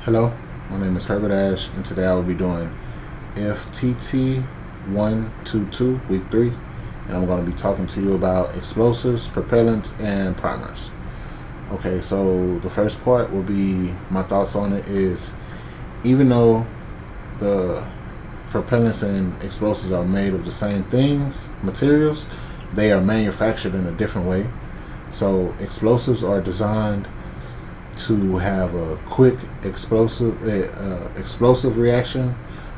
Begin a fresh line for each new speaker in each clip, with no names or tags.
Hello, my name is Herbert Ash, and today I will be doing FTT 122 week 3, and I'm going to be talking to you about explosives, propellants, and primers. Okay, so the first part will be my thoughts on it is, even though the propellants and explosives are made of the same things, materials, they are manufactured in a different way. So explosives are designed to have a quick explosive reaction,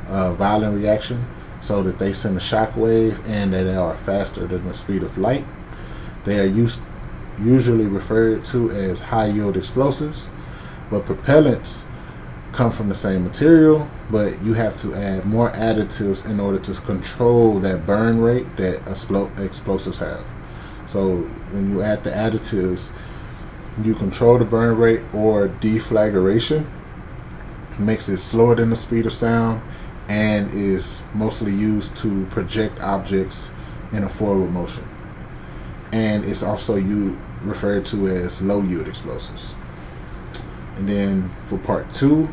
violent reaction, so that they send a shock wave and that they are faster than the speed of light. They are usually referred to as high yield explosives, but propellants come from the same material, but you have to add more additives in order to control that burn rate that explosives have. So when you add the additives, you control the burn rate, or deflagration makes it slower than the speed of sound and is mostly used to project objects in a forward motion. And it's also referred to as low yield explosives. And then for part 2,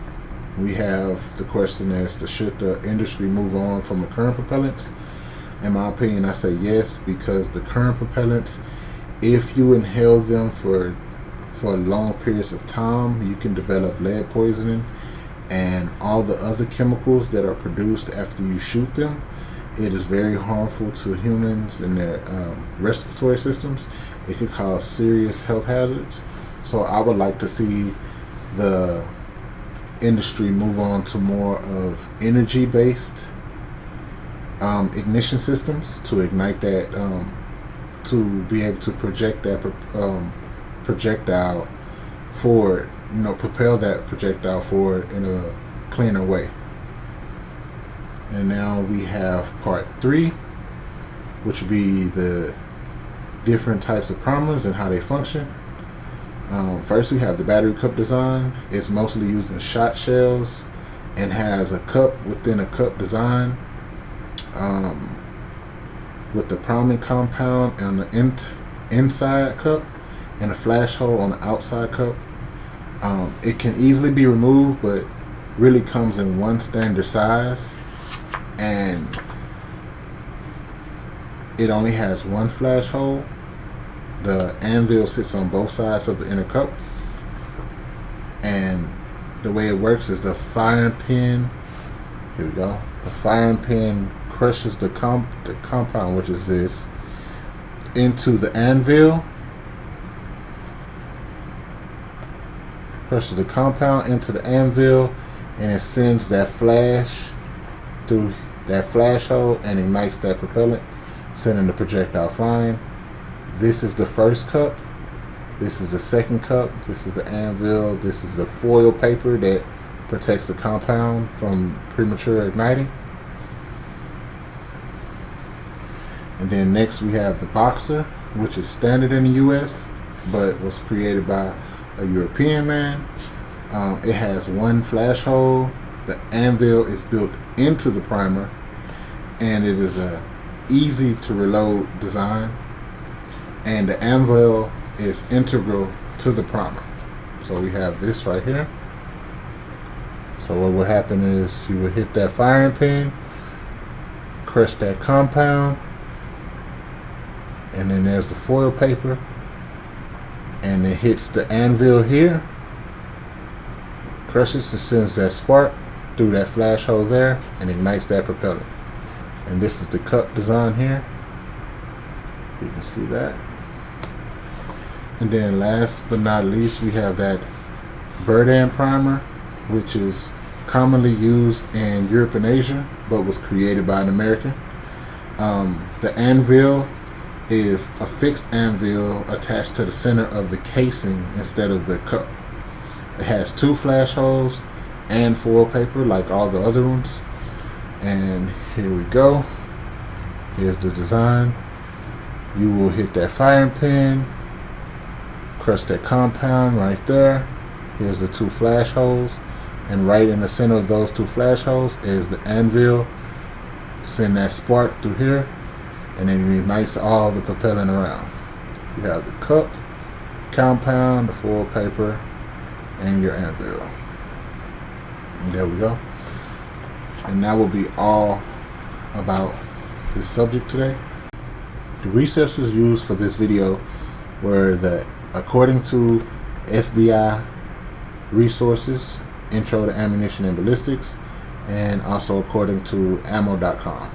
we have the question as to should the industry move on from the current propellants. In my opinion, I say yes, because the current propellants, if you inhale them for long periods of time, you can develop lead poisoning and all the other chemicals that are produced after you shoot them. It is very harmful to humans and their respiratory systems. It could cause serious health hazards. So I would like to see the industry move on to more of energy-based ignition systems to ignite that, to be able to project that projectile forward, propel that projectile forward in a cleaner way. And now we have part 3, which would be the different types of primers and how they function. First, we have the battery cup design. It's mostly used in shot shells and has a cup within a cup design, with the priming compound on the inside cup and a flash hole on the outside cup. It can easily be removed, but really comes in one standard size, and it only has one flash hole. The anvil sits on both sides of the inner cup, and the way it works is the firing pin, here we go, the firing pin crushes the compound, which is this, into the anvil, crushes the compound into the anvil, and it sends that flash through that flash hole and ignites that propellant, sending the projectile flying. This is the first cup. This is the second cup. This is the anvil. This is the foil paper that protects the compound from premature igniting. And then next we have the boxer, which is standard in the US, but was created by a European man. It has one flash hole. The anvil is built into the primer, and it is a easy to reload design, and the anvil is integral to the primer. So we have this right here. So what will happen is you will hit that firing pin, crush that compound, and then there's the foil paper, and it hits the anvil here, crushes and sends that spark through that flash hole there and ignites that propellant. And this is the cup design here. You can see that. And then last but not least, we have that Burdan primer, which is commonly used in Europe and Asia, but was created by an American. The anvil is a fixed anvil attached to the center of the casing instead of the cup. It has 2 flash holes and foil paper like all the other ones. And here we go. Here's the design. You will hit that firing pin, crush that compound right there. Here's the 2 flash holes, and right in the center of those 2 flash holes is the anvil. Send that spark through here, and then it ignites all the propellant around. You have the cup, compound, the foil paper, and your anvil. And there we go. And that will be all about this subject today. The resources used for this video were according to SDI resources, Intro to Ammunition and Ballistics, and also according to ammo.com.